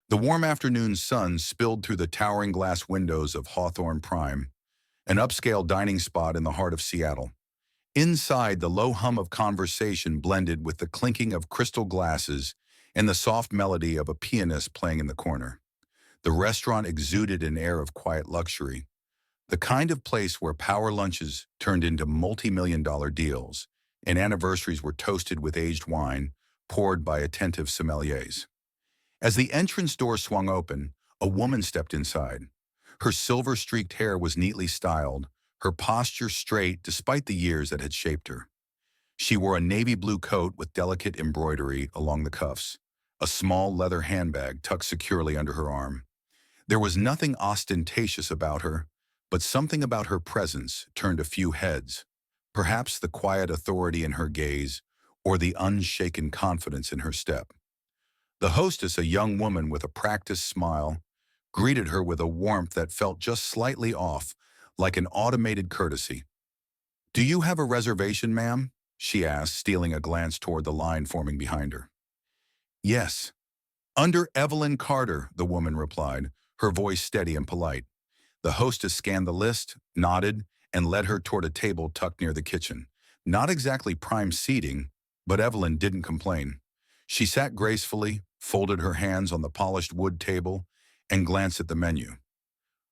The warm afternoon sun spilled through the towering glass windows of Hawthorne Prime, an upscale dining spot in the heart of Seattle. Inside, the low hum of conversation blended with the clinking of crystal glasses and the soft melody of a pianist playing in the corner. The restaurant exuded an air of quiet luxury, the kind of place where power lunches turned into multi-million-dollar deals and anniversaries were toasted with aged wine poured by attentive sommeliers. As the entrance door swung open, a woman stepped inside. Her silver-streaked hair was neatly styled, her posture straight despite the years that had shaped her. She wore a navy blue coat with delicate embroidery along the cuffs, a small leather handbag tucked securely under her arm. There was nothing ostentatious about her, but something about her presence turned a few heads, perhaps the quiet authority in her gaze or the unshaken confidence in her step. The hostess, a young woman with a practiced smile, greeted her with a warmth that felt just slightly off, like an automated courtesy. "Do you have a reservation, ma'am?" she asked, stealing a glance toward the line forming behind her. "Yes." "Under Evelyn Carter," the woman replied, her voice steady and polite. The hostess scanned the list, nodded, and led her toward a table tucked near the kitchen. Not exactly prime seating, but Evelyn didn't complain. She sat gracefully, folded her hands on the polished wood table, and glanced at the menu.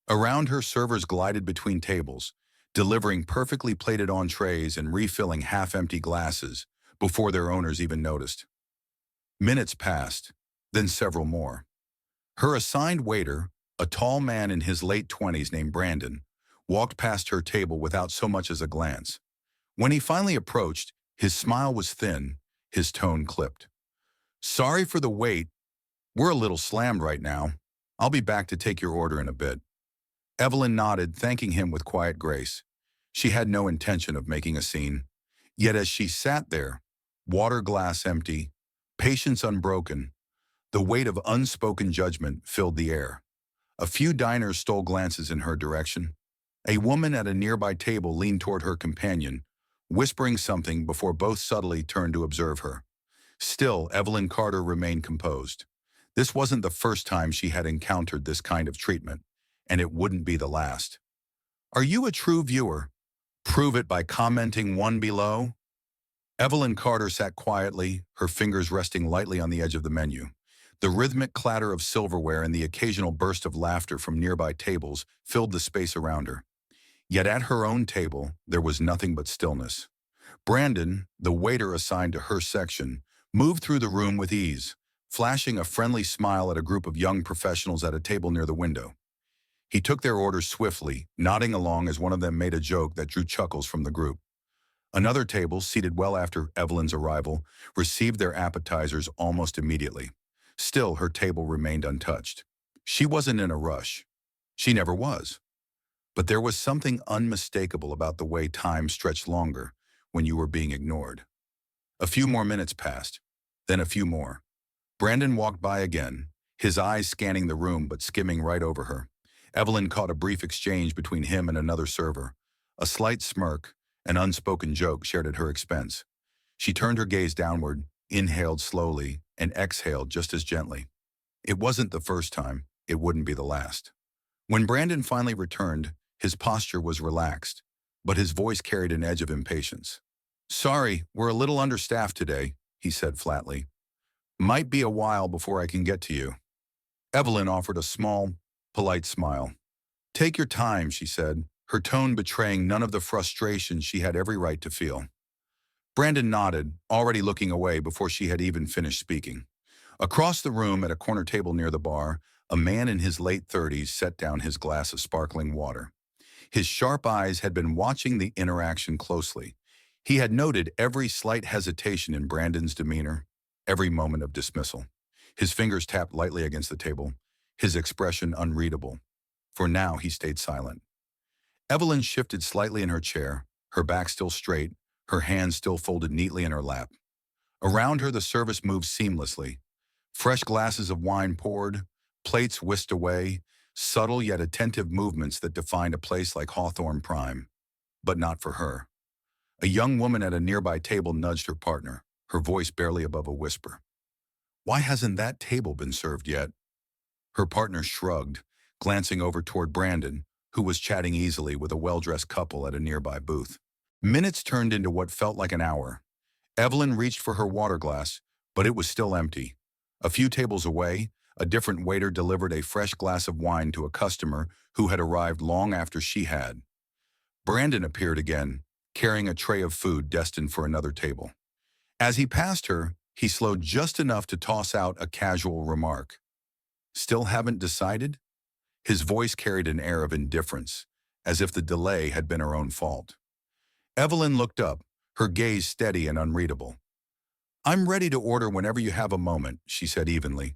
Around her, servers glided between tables, delivering perfectly plated entrees and refilling half-empty glasses before their owners even noticed. Minutes passed, then several more. Her assigned waiter, a tall man in his late 20s named Brandon, walked past her table without so much as a glance. When he finally approached, his smile was thin, his tone clipped. "Sorry for the wait. We're a little slammed right now. I'll be back to take your order in a bit." Evelyn nodded, thanking him with quiet grace. She had no intention of making a scene. Yet as she sat there, water glass empty, patience unbroken, the weight of unspoken judgment filled the air. A few diners stole glances in her direction. A woman at a nearby table leaned toward her companion, whispering something before both subtly turned to observe her. Still, Evelyn Carter remained composed. This wasn't the first time she had encountered this kind of treatment, and it wouldn't be the last. "Are you a true viewer? Prove it by commenting one below." Evelyn Carter sat quietly, her fingers resting lightly on the edge of the menu. The rhythmic clatter of silverware and the occasional burst of laughter from nearby tables filled the space around her. Yet at her own table, there was nothing but stillness. Brandon, the waiter assigned to her section, moved through the room with ease, flashing a friendly smile at a group of young professionals at a table near the window. He took their orders swiftly, nodding along as one of them made a joke that drew chuckles from the group. Another table, seated well after Evelyn's arrival, received their appetizers almost immediately. Still, her table remained untouched. She wasn't in a rush. She never was. But there was something unmistakable about the way time stretched longer when you were being ignored. A few more minutes passed, then a few more. Brandon walked by again, his eyes scanning the room but skimming right over her. Evelyn caught a brief exchange between him and another server. A slight smirk, an unspoken joke shared at her expense. She turned her gaze downward, inhaled slowly, and exhaled just as gently. It wasn't the first time, it wouldn't be the last. When Brandon finally returned, his posture was relaxed, but his voice carried an edge of impatience. "Sorry, we're a little understaffed today," he said flatly. "Might be a while before I can get to you." Evelyn offered a small, polite smile. "Take your time," she said, her tone betraying none of the frustration she had every right to feel. Brandon nodded, already looking away before she had even finished speaking. Across the room, at a corner table near the bar, a man in his late 30s set down his glass of sparkling water. His sharp eyes had been watching the interaction closely. He had noted every slight hesitation in Brandon's demeanor, every moment of dismissal. His fingers tapped lightly against the table, his expression unreadable. For now, he stayed silent. Evelyn shifted slightly in her chair, her back still straight, her hands still folded neatly in her lap. Around her, the service moved seamlessly. Fresh glasses of wine poured, plates whisked away, subtle yet attentive movements that defined a place like Hawthorne Prime. But not for her. A young woman at a nearby table nudged her partner, her voice barely above a whisper. "Why hasn't that table been served yet?" Her partner shrugged, glancing over toward Brandon, who was chatting easily with a well-dressed couple at a nearby booth. Minutes turned into what felt like an hour. Evelyn reached for her water glass, but it was still empty. A few tables away, a different waiter delivered a fresh glass of wine to a customer who had arrived long after she had. Brandon appeared again, carrying a tray of food destined for another table. As he passed her, he slowed just enough to toss out a casual remark. "Still haven't decided?" His voice carried an air of indifference, as if the delay had been her own fault. Evelyn looked up, her gaze steady and unreadable. "I'm ready to order whenever you have a moment," she said evenly.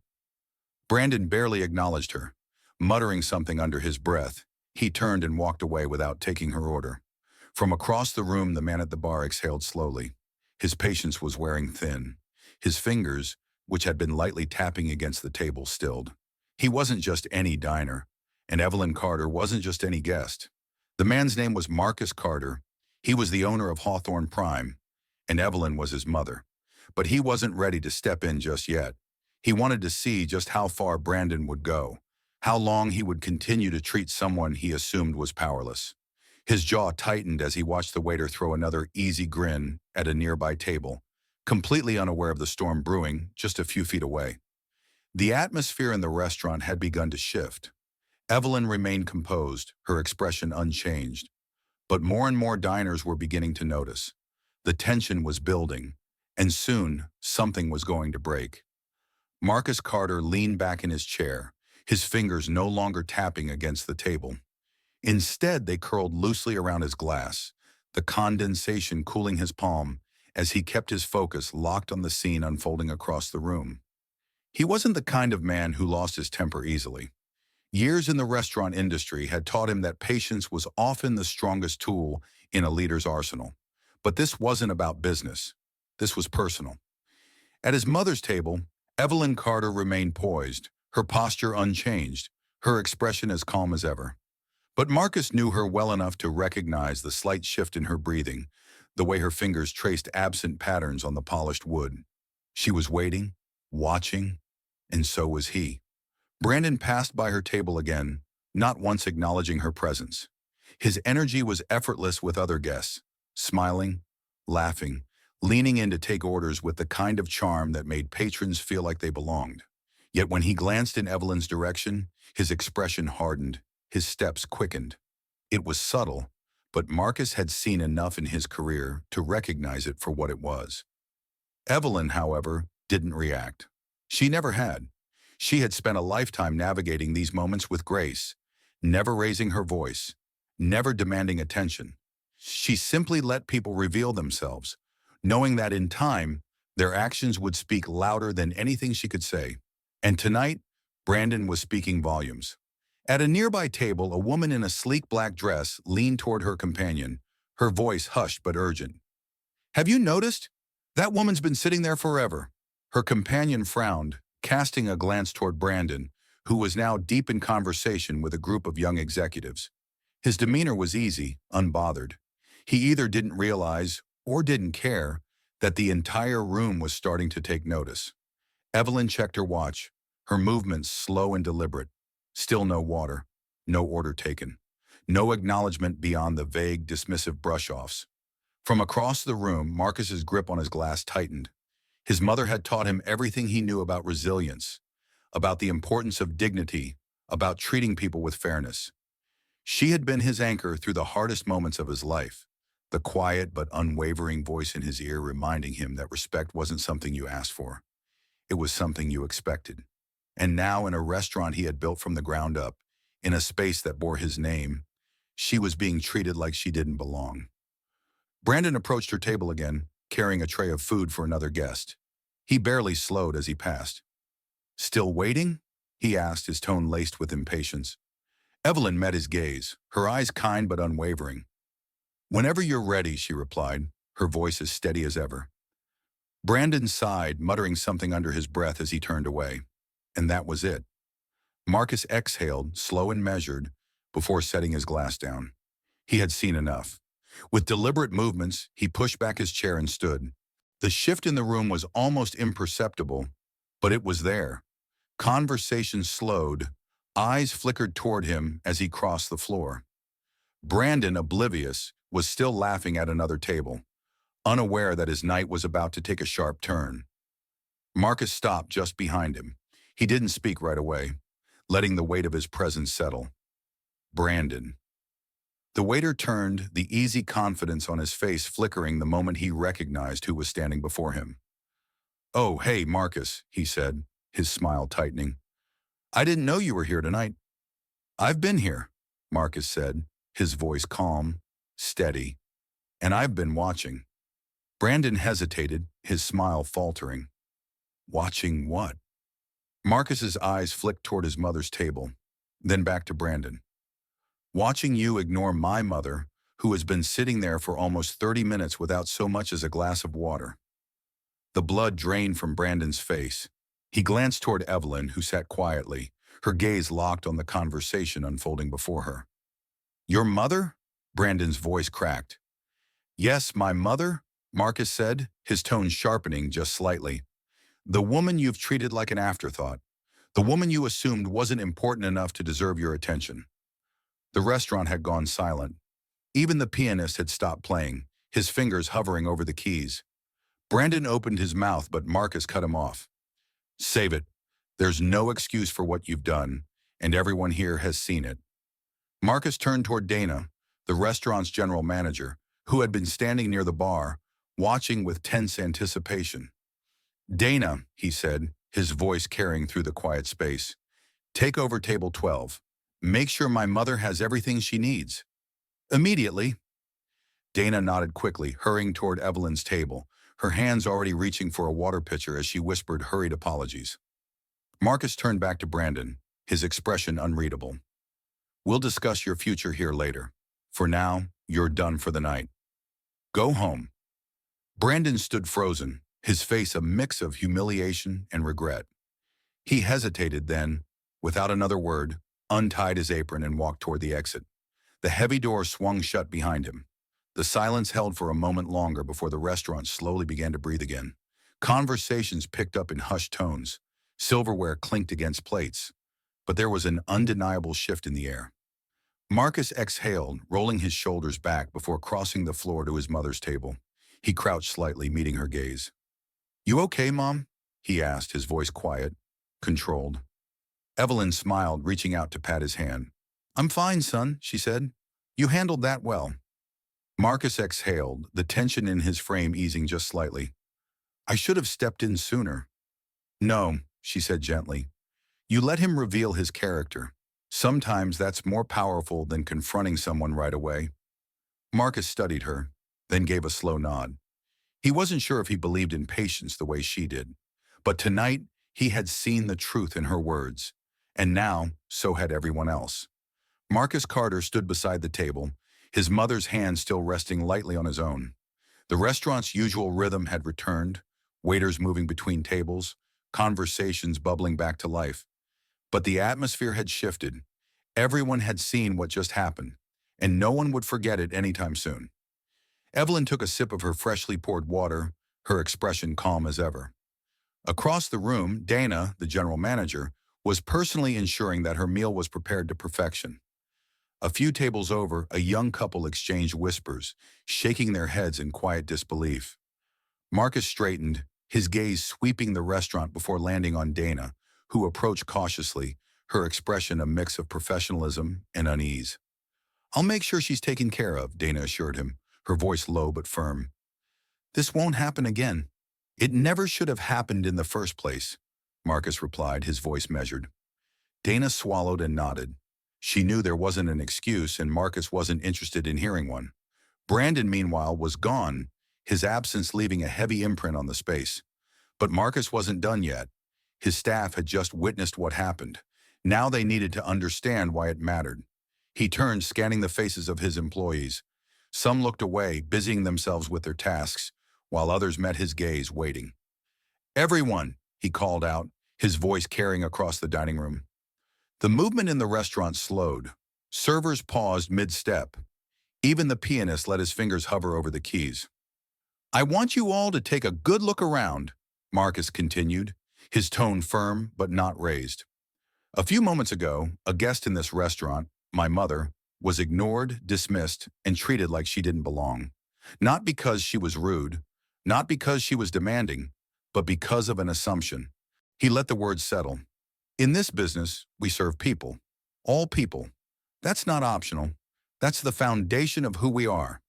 Brandon barely acknowledged her. Muttering something under his breath, he turned and walked away without taking her order. From across the room, the man at the bar exhaled slowly. His patience was wearing thin. His fingers, which had been lightly tapping against the table, stilled. He wasn't just any diner, and Evelyn Carter wasn't just any guest. The man's name was Marcus Carter. He was the owner of Hawthorne Prime, and Evelyn was his mother. But he wasn't ready to step in just yet. He wanted to see just how far Brandon would go, how long he would continue to treat someone he assumed was powerless. His jaw tightened as he watched the waiter throw another easy grin at a nearby table, completely unaware of the storm brewing just a few feet away. The atmosphere in the restaurant had begun to shift. Evelyn remained composed, her expression unchanged. But more and more diners were beginning to notice. The tension was building, and soon something was going to break. Marcus Carter leaned back in his chair, his fingers no longer tapping against the table. Instead, they curled loosely around his glass, the condensation cooling his palm as he kept his focus locked on the scene unfolding across the room. He wasn't the kind of man who lost his temper easily. Years in the restaurant industry had taught him that patience was often the strongest tool in a leader's arsenal. But this wasn't about business. This was personal. At his mother's table, Evelyn Carter remained poised, her posture unchanged, her expression as calm as ever. But Marcus knew her well enough to recognize the slight shift in her breathing, the way her fingers traced absent patterns on the polished wood. She was waiting, watching, and so was he. Brandon passed by her table again, not once acknowledging her presence. His energy was effortless with other guests, smiling, laughing, leaning in to take orders with the kind of charm that made patrons feel like they belonged. Yet when he glanced in Evelyn's direction, his expression hardened, his steps quickened. It was subtle, but Marcus had seen enough in his career to recognize it for what it was. Evelyn, however, didn't react. She never had. She had spent a lifetime navigating these moments with grace, never raising her voice, never demanding attention. She simply let people reveal themselves, knowing that in time, their actions would speak louder than anything she could say. And tonight, Brandon was speaking volumes. At a nearby table, a woman in a sleek black dress leaned toward her companion, her voice hushed but urgent. "Have you noticed? That woman's been sitting there forever." Her companion frowned, casting a glance toward Brandon, who was now deep in conversation with a group of young executives. His demeanor was easy, unbothered. He either didn't realize, or didn't care, that the entire room was starting to take notice. Evelyn checked her watch, her movements slow and deliberate. Still no water, no order taken, no acknowledgement beyond the vague, dismissive brush-offs. From across the room, Marcus's grip on his glass tightened. His mother had taught him everything he knew about resilience, about the importance of dignity, about treating people with fairness. She had been his anchor through the hardest moments of his life, the quiet but unwavering voice in his ear reminding him that respect wasn't something you asked for. It was something you expected. And now, in a restaurant he had built from the ground up, in a space that bore his name, she was being treated like she didn't belong. Brandon approached her table again, carrying a tray of food for another guest. He barely slowed as he passed. "Still waiting?" he asked, his tone laced with impatience. Evelyn met his gaze, her eyes kind but unwavering. "Whenever you're ready," she replied, her voice as steady as ever. Brandon sighed, muttering something under his breath as he turned away. And that was it. Marcus exhaled, slow and measured, before setting his glass down. He had seen enough. With deliberate movements, he pushed back his chair and stood. The shift in the room was almost imperceptible, but it was there. Conversation slowed, Eyes flickered toward him as he crossed the floor. Brandon, oblivious, was still laughing at another table, unaware that his night was about to take a sharp turn. Marcus stopped just behind him. He didn't speak right away, letting the weight of his presence settle. Brandon. The waiter turned, the easy confidence on his face flickering the moment he recognized who was standing before him. "Oh, hey, Marcus," he said, his smile tightening. "I didn't know you were here tonight." "I've been here," Marcus said, his voice calm, steady. "And I've been watching." Brandon hesitated, his smile faltering. Watching what? Marcus's eyes flicked toward his mother's table, then back to Brandon. "Watching you ignore my mother, who has been sitting there for almost 30 minutes without so much as a glass of water." The blood drained from Brandon's face. He glanced toward Evelyn, who sat quietly, her gaze locked on the conversation unfolding before her. "Your mother?" Brandon's voice cracked. "Yes, my mother," Marcus said, his tone sharpening just slightly. "The woman you've treated like an afterthought. The woman you assumed wasn't important enough to deserve your attention." The restaurant had gone silent. Even the pianist had stopped playing, his fingers hovering over the keys. Brandon opened his mouth, but Marcus cut him off. "Save it. There's no excuse for what you've done, and everyone here has seen it." Marcus turned toward Dana, the restaurant's general manager, who had been standing near the bar, watching with tense anticipation. "Dana," he said, his voice carrying through the quiet space, "take over table 12. Make sure my mother has everything she needs." "Immediately." Dana nodded quickly, hurrying toward Evelyn's table, her hands already reaching for a water pitcher as she whispered hurried apologies. Marcus turned back to Brandon, his expression unreadable. "We'll discuss your future here later. For now, you're done for the night. Go home." Brandon stood frozen, his face a mix of humiliation and regret. He hesitated then, without another word, untied his apron and walked toward the exit. The heavy door swung shut behind him. The silence held for a moment longer before the restaurant slowly began to breathe again. Conversations picked up in hushed tones. Silverware clinked against plates. But there was an undeniable shift in the air. Marcus exhaled, rolling his shoulders back before crossing the floor to his mother's table. He crouched slightly, meeting her gaze. "You okay, Mom?" he asked, his voice quiet, controlled. Evelyn smiled, reaching out to pat his hand. "I'm fine, son," she said. "You handled that well." Marcus exhaled, the tension in his frame easing just slightly. "I should have stepped in sooner." "No," she said gently. "You let him reveal his character. Sometimes that's more powerful than confronting someone right away." Marcus studied her, then gave a slow nod. He wasn't sure if he believed in patience the way she did. But tonight, he had seen the truth in her words. And now, so had everyone else. Marcus Carter stood beside the table, his mother's hand still resting lightly on his own. The restaurant's usual rhythm had returned, waiters moving between tables, conversations bubbling back to life. But the atmosphere had shifted. Everyone had seen what just happened, and no one would forget it anytime soon. Evelyn took a sip of her freshly poured water, her expression calm as ever. Across the room, Dana, the general manager, was personally ensuring that her meal was prepared to perfection. A few tables over, a young couple exchanged whispers, shaking their heads in quiet disbelief. Marcus straightened, his gaze sweeping the restaurant before landing on Dana, who approached cautiously, her expression a mix of professionalism and unease. "I'll make sure she's taken care of," Dana assured him, her voice low but firm. "This won't happen again. It never should have happened in the first place," Marcus replied, his voice measured. Dana swallowed and nodded. She knew there wasn't an excuse, and Marcus wasn't interested in hearing one. Brandon, meanwhile, was gone, his absence leaving a heavy imprint on the space. But Marcus wasn't done yet. His staff had just witnessed what happened. Now they needed to understand why it mattered. He turned, scanning the faces of his employees. Some looked away, busying themselves with their tasks, while others met his gaze, waiting. "Everyone," he called out, his voice carrying across the dining room. The movement in the restaurant slowed. Servers paused mid-step. Even the pianist let his fingers hover over the keys. "I want you all to take a good look around," Marcus continued, his tone firm but not raised. A few moments ago, a guest in this restaurant, my mother, was ignored, dismissed, and treated like she didn't belong. Not because she was rude, not because she was demanding, but because of an assumption. He let the words settle. In this business, we serve people. All people. That's not optional. That's the foundation of who we are.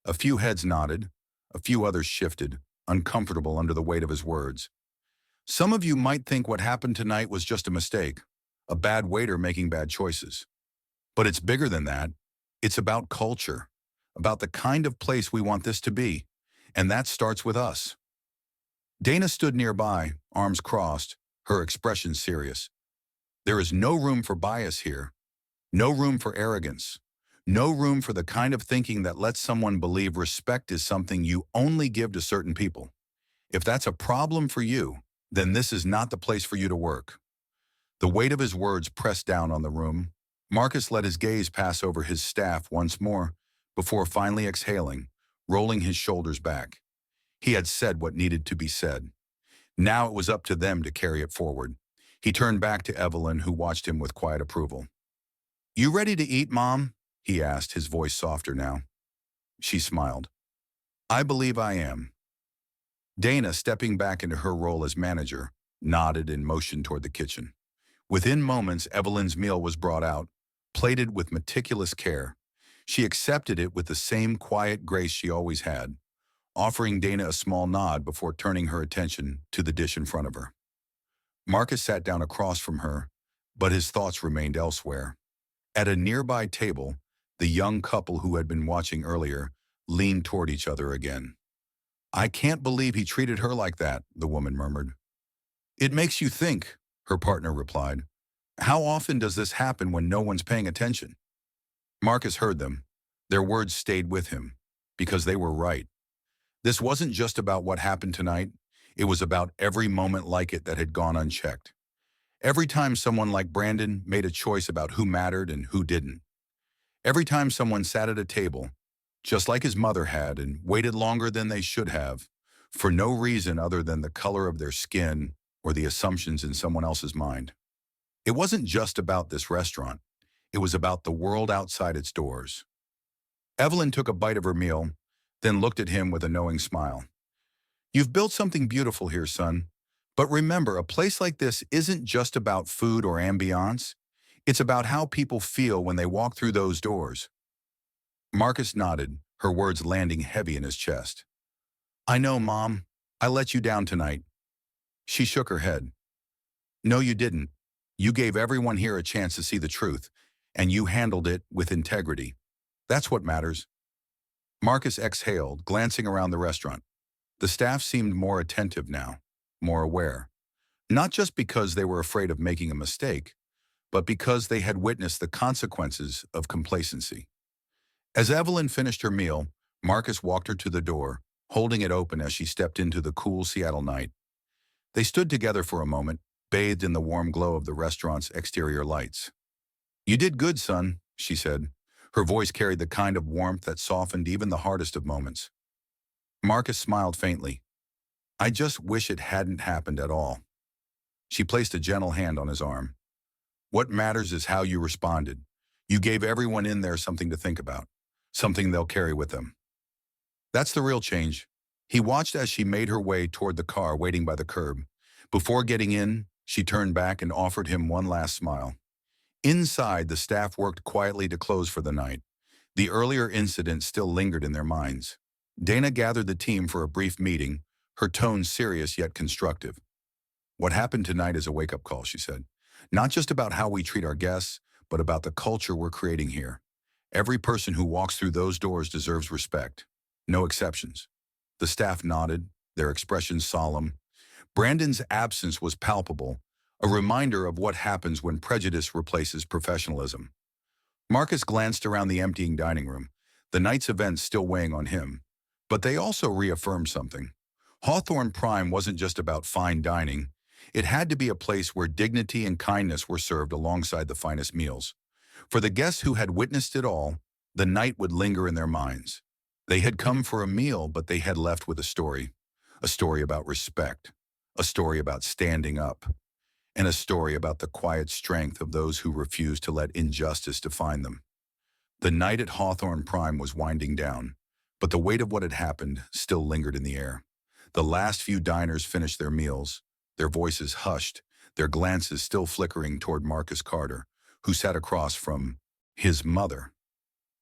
A few heads nodded. A few others shifted, uncomfortable under the weight of his words. Some of you might think what happened tonight was just a mistake, a bad waiter making bad choices. But it's bigger than that. It's about culture, about the kind of place we want this to be. And that starts with us. Dana stood nearby, arms crossed, her expression serious. There is no room for bias here. No room for arrogance. No room for the kind of thinking that lets someone believe respect is something you only give to certain people. If that's a problem for you, then this is not the place for you to work. The weight of his words pressed down on the room. Marcus let his gaze pass over his staff once more, before finally exhaling, rolling his shoulders back. He had said what needed to be said. Now it was up to them to carry it forward. He turned back to Evelyn, who watched him with quiet approval. "You ready to eat, Mom?" he asked, his voice softer now. She smiled. "I believe I am." Dana, stepping back into her role as manager, nodded and motioned toward the kitchen. Within moments, Evelyn's meal was brought out, plated with meticulous care. She accepted it with the same quiet grace she always had, offering Dana a small nod before turning her attention to the dish in front of her. Marcus sat down across from her, but his thoughts remained elsewhere. At a nearby table, the young couple who had been watching earlier leaned toward each other again. "I can't believe he treated her like that," the woman murmured. "It makes you think," her partner replied. "How often does this happen when no one's paying attention?" Marcus heard them. Their words stayed with him, because they were right. This wasn't just about what happened tonight. It was about every moment like it that had gone unchecked. Every time someone like Brandon made a choice about who mattered and who didn't. Every time someone sat at a table, just like his mother had, and waited longer than they should have, for no reason other than the color of their skin or the assumptions in someone else's mind. It wasn't just about this restaurant. It was about the world outside its doors. Evelyn took a bite of her meal, then looked at him with a knowing smile. "You've built something beautiful here, son. But remember, a place like this isn't just about food or ambiance. It's about how people feel when they walk through those doors." Marcus nodded, her words landing heavy in his chest. "I know, Mom. I let you down tonight." She shook her head. "No, you didn't. You gave everyone here a chance to see the truth, and you handled it with integrity. That's what matters." Marcus exhaled, glancing around the restaurant. The staff seemed more attentive now, more aware. Not just because they were afraid of making a mistake, but because they had witnessed the consequences of complacency. As Evelyn finished her meal, Marcus walked her to the door, holding it open as she stepped into the cool Seattle night. They stood together for a moment, bathed in the warm glow of the restaurant's exterior lights. "You did good, son," she said. Her voice carried the kind of warmth that softened even the hardest of moments. Marcus smiled faintly. "I just wish it hadn't happened at all." She placed a gentle hand on his arm. "What matters is how you responded. You gave everyone in there something to think about, something they'll carry with them. That's the real change." He watched as she made her way toward the car waiting by the curb. Before getting in, she turned back and offered him one last smile. Inside, the staff worked quietly to close for the night. The earlier incident still lingered in their minds. Dana gathered the team for a brief meeting, her tone serious yet constructive. "What happened tonight is a wake-up call," she said. "Not just about how we treat our guests, but about the culture we're creating here. Every person who walks through those doors deserves respect. No exceptions." The staff nodded, their expressions solemn. Brandon's absence was palpable, a reminder of what happens when prejudice replaces professionalism. Marcus glanced around the emptying dining room, the night's events still weighing on him. But they also reaffirmed something. Hawthorne Prime wasn't just about fine dining. It had to be a place where dignity and kindness were served alongside the finest meals. For the guests who had witnessed it all, the night would linger in their minds. They had come for a meal, but they had left with a story about respect, a story about standing up. and a story about the quiet strength of those who refuse to let injustice define them. The night at Hawthorne Prime was winding down, but the weight of what had happened still lingered in the air. The last few diners finished their meals, their voices hushed, their glances still flickering toward Marcus Carter, who sat across from his mother.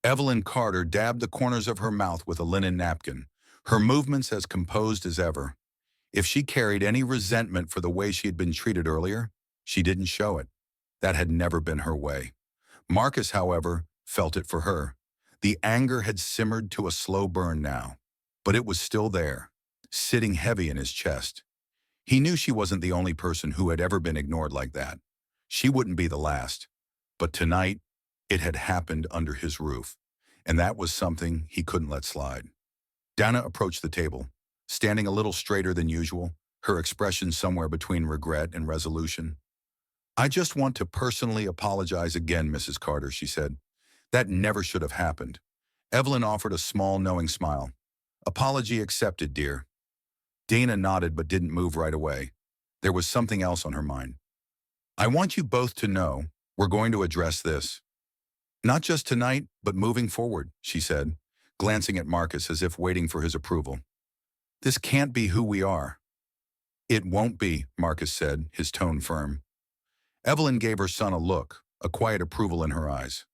Evelyn Carter dabbed the corners of her mouth with a linen napkin, her movements as composed as ever. If she carried any resentment for the way she had been treated earlier, she didn't show it. That had never been her way. Marcus, however, felt it for her. The anger had simmered to a slow burn now, but it was still there, sitting heavy in his chest. He knew she wasn't the only person who had ever been ignored like that. She wouldn't be the last. But tonight, it had happened under his roof, and that was something he couldn't let slide. Dana approached the table, standing a little straighter than usual, her expression somewhere between regret and resolution. "I just want to personally apologize again, Mrs. Carter," she said. "That never should have happened." Evelyn offered a small, knowing smile. "Apology accepted, dear." Dana nodded but didn't move right away. There was something else on her mind. "I want you both to know we're going to address this. Not just tonight, but moving forward," she said, glancing at Marcus as if waiting for his approval. "This can't be who we are." "It won't be," Marcus said, his tone firm. Evelyn gave her son a look, a quiet approval in her eyes.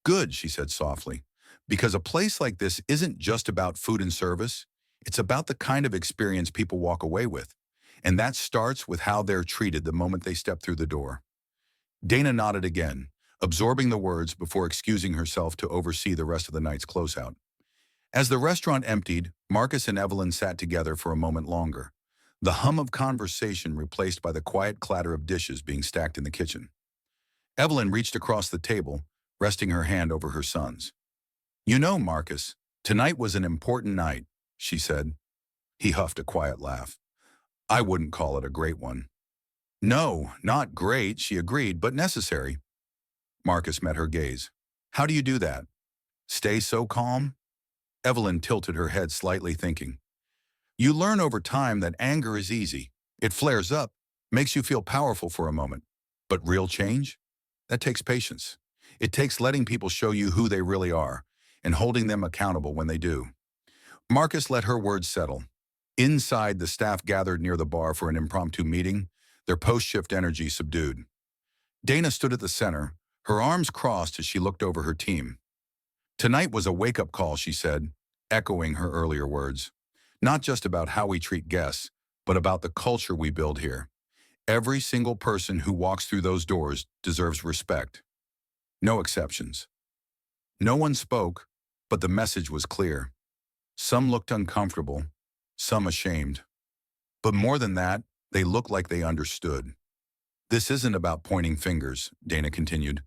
"Good," she said softly, "because a place like this isn't just about food and service. It's about the kind of experience people walk away with, and that starts with how they're treated the moment they step through the door." Dana nodded again, absorbing the words before excusing herself to oversee the rest of the night's closeout. As the restaurant emptied, Marcus and Evelyn sat together for a moment longer, the hum of conversation replaced by the quiet clatter of dishes being stacked in the kitchen. Evelyn reached across the table, resting her hand over her son's. "You know, Marcus, tonight was an important night," she said. He huffed a quiet laugh. "I wouldn't call it a great one." "No, not great," she agreed, "but necessary." Marcus met her gaze. "How do you do that? Stay so calm?" Evelyn tilted her head slightly, thinking. "You learn over time that anger is easy. It flares up, makes you feel powerful for a moment. But real change? That takes patience. It takes letting people show you who they really are, and holding them accountable when they do." Marcus let her words settle. Inside, the staff gathered near the bar for an impromptu meeting, their post-shift energy subdued. Dana stood at the center, her arms crossed as she looked over her team. "Tonight was a wake-up call," she said, echoing her earlier words. "Not just about how we treat guests, but about the culture we build here. Every single person who walks through those doors deserves respect. No exceptions." No one spoke, but the message was clear. Some looked uncomfortable, some ashamed. But more than that, they looked like they understood. "This isn't about pointing fingers," Dana continued,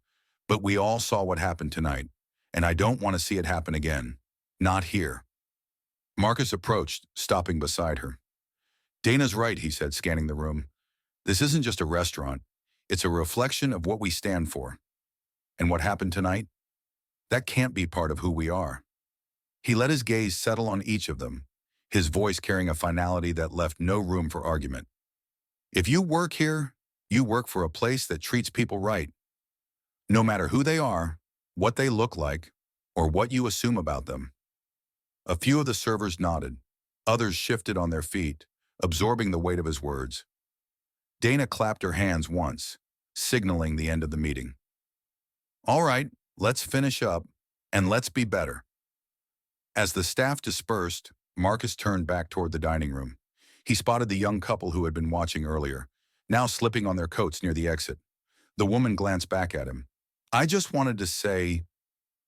"but we all saw what happened tonight, and I don't want to see it happen again. Not here." Marcus approached, stopping beside her. "Dana's right," he said, scanning the room. "This isn't just a restaurant. It's a reflection of what we stand for. And what happened tonight? That can't be part of who we are." He let his gaze settle on each of them, his voice carrying a finality that left no room for argument. "If you work here, you work for a place that treats people right. No matter who they are, what they look like, or what you assume about them." A few of the servers nodded. Others shifted on their feet, absorbing the weight of his words. Dana clapped her hands once, signaling the end of the meeting. "All right, let's finish up, and let's be better." As the staff dispersed, Marcus turned back toward the dining room. He spotted the young couple who had been watching earlier, now slipping on their coats near the exit. The woman glanced back at him. "I just wanted to say,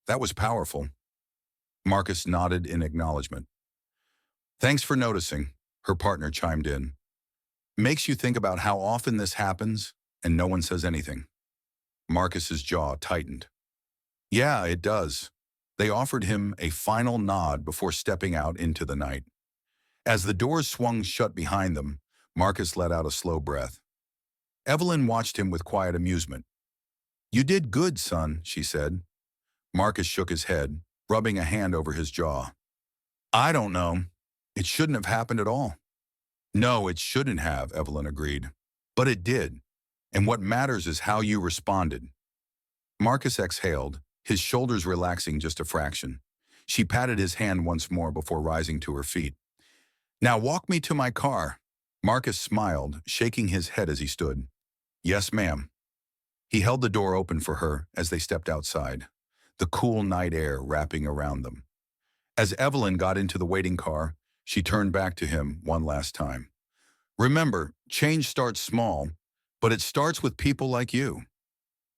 that was powerful." Marcus nodded in acknowledgement. "Thanks for noticing," her partner chimed in. "Makes you think about how often this happens, and no one says anything." Marcus's jaw tightened. "Yeah, it does." They offered him a final nod before stepping out into the night. As the doors swung shut behind them, Marcus let out a slow breath. Evelyn watched him with quiet amusement. "You did good, son," she said. Marcus shook his head, rubbing a hand over his jaw. "I don't know. It shouldn't have happened at all." "No, it shouldn't have," Evelyn agreed. "But it did. And what matters is how you responded. Marcus exhaled, his shoulders relaxing just a fraction. She patted his hand once more before rising to her feet. Now walk me to my car. Marcus smiled, shaking his head as he stood. Yes, ma'am. He held the door open for her as they stepped outside, the cool night air wrapping around them. As Evelyn got into the waiting car, she turned back to him one last time. Remember, change starts small, but it starts with people like you.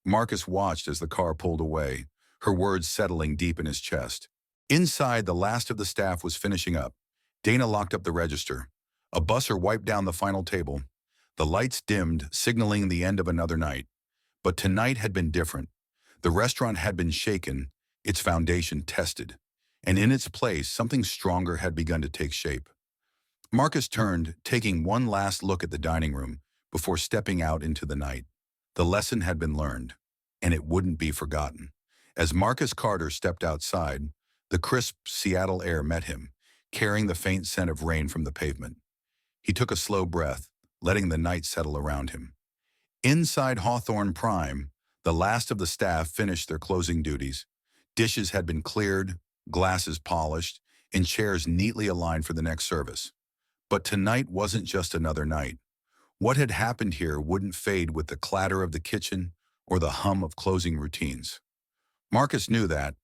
Marcus watched as the car pulled away, her words settling deep in his chest. Inside, the last of the staff was finishing up. Dana locked up the register. A busser wiped down the final table. The lights dimmed, signaling the end of another night. But tonight had been different. The restaurant had been shaken, its foundation tested. And in its place, something stronger had begun to take shape. Marcus turned, taking one last look at the dining room before stepping out into the night. The lesson had been learned, and it wouldn't be forgotten. As Marcus Carter stepped outside, the crisp Seattle air met him, carrying the faint scent of rain from the pavement. He took a slow breath, letting the night settle around him. Inside Hawthorne Prime, the last of the staff finished their closing duties. Dishes had been cleared, glasses polished, and chairs neatly aligned for the next service. But tonight wasn't just another night. What had happened here wouldn't fade with the clatter of the kitchen or the hum of closing routines. Marcus knew that,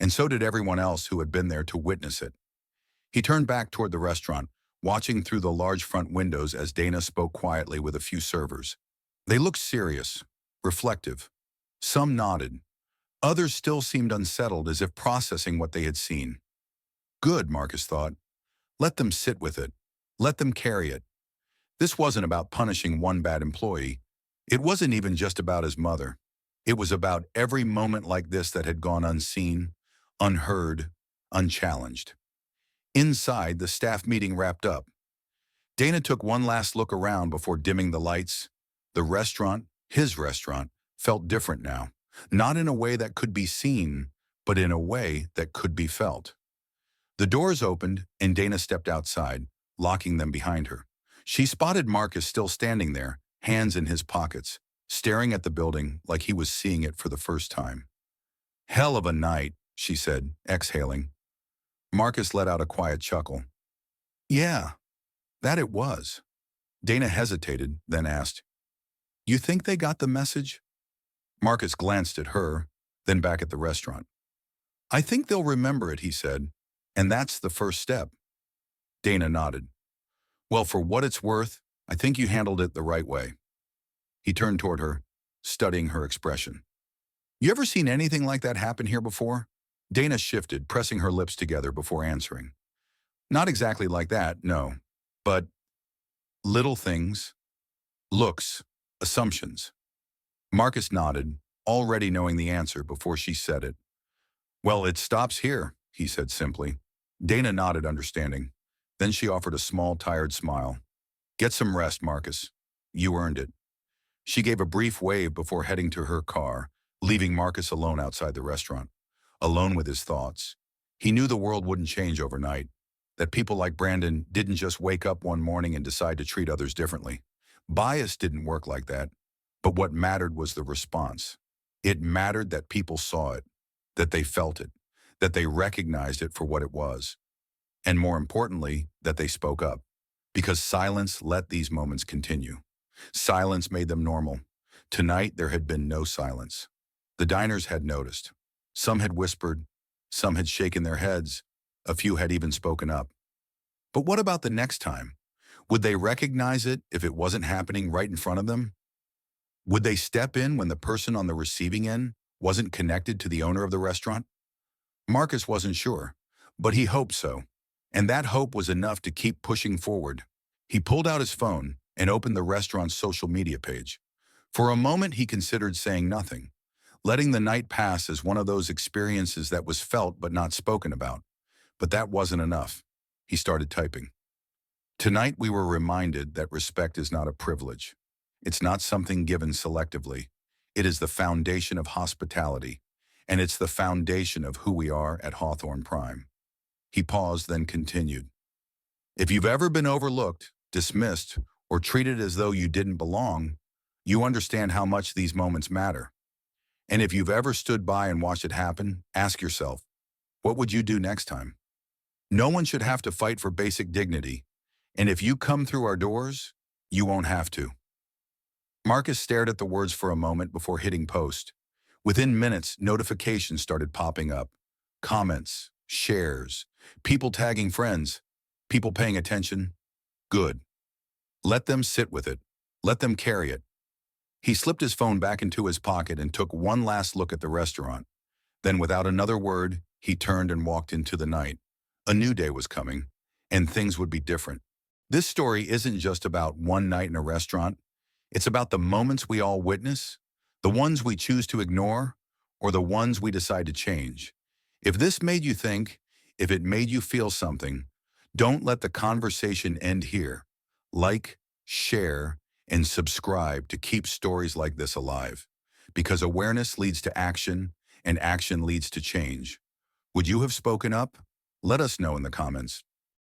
and so did everyone else who had been there to witness it. He turned back toward the restaurant, watching through the large front windows as Dana spoke quietly with a few servers. They looked serious, reflective. Some nodded. Others still seemed unsettled, as if processing what they had seen. Good, Marcus thought. Let them sit with it. Let them carry it. This wasn't about punishing one bad employee. It wasn't even just about his mother. It was about every moment like this that had gone unseen, unheard, unchallenged. Inside, the staff meeting wrapped up. Dana took one last look around before dimming the lights. The restaurant, his restaurant, felt different now. Not in a way that could be seen, but in a way that could be felt. The doors opened, and Dana stepped outside, locking them behind her. She spotted Marcus still standing there, hands in his pockets, staring at the building like he was seeing it for the first time. Hell of a night, she said, exhaling. Marcus let out a quiet chuckle. Yeah, that it was. Dana hesitated, then asked, You think they got the message? Marcus glanced at her, then back at the restaurant. I think they'll remember it, he said, and that's the first step. Dana nodded. Well, for what it's worth, I think you handled it the right way. He turned toward her, studying her expression. You ever seen anything like that happen here before? Dana shifted, pressing her lips together before answering. Not exactly like that, no. But little things, looks, assumptions. Marcus nodded, already knowing the answer before she said it. Well, it stops here, he said simply. Dana nodded, understanding. Then she offered a small, tired smile. Get some rest, Marcus. You earned it. She gave a brief wave before heading to her car, leaving Marcus alone outside the restaurant, alone with his thoughts. He knew the world wouldn't change overnight, that people like Brandon didn't just wake up one morning and decide to treat others differently. Bias didn't work like that, but what mattered was the response. It mattered that people saw it, that they felt it, that they recognized it for what it was, and more importantly, that they spoke up. Because silence let these moments continue. Silence made them normal. Tonight, there had been no silence. The diners had noticed. Some had whispered. Some had shaken their heads. A few had even spoken up. But what about the next time? Would they recognize it if it wasn't happening right in front of them? Would they step in when the person on the receiving end wasn't connected to the owner of the restaurant? Marcus wasn't sure, but he hoped so. And that hope was enough to keep pushing forward. He pulled out his phone and opened the restaurant's social media page. For a moment, he considered saying nothing, letting the night pass as one of those experiences that was felt but not spoken about. But that wasn't enough. He started typing. Tonight, we were reminded that respect is not a privilege. It's not something given selectively. It is the foundation of hospitality, and it's the foundation of who we are at Hawthorne Prime. He paused, then continued. If you've ever been overlooked, dismissed, or treated as though you didn't belong, You understand how much these moments matter. And if you've ever stood by and watched it happen, ask yourself, what would you do next time? No one should have to fight for basic dignity. And if you come through our doors, you won't have to. Marcus stared at the words for a moment before hitting post. Within minutes, notifications started popping up. Comments, shares, people tagging friends, people paying attention. Good. Let them sit with it. Let them carry it. He slipped his phone back into his pocket and took one last look at the restaurant. Then, without another word, he turned and walked into the night. A new day was coming, and things would be different. This story isn't just about one night in a restaurant. It's about the moments we all witness, the ones we choose to ignore, or the ones we decide to change. If this made you think, if it made you feel something, don't let the conversation end here. Like, share, and subscribe to keep stories like this alive. Because awareness leads to action, and action leads to change. Would you have spoken up? Let us know in the comments.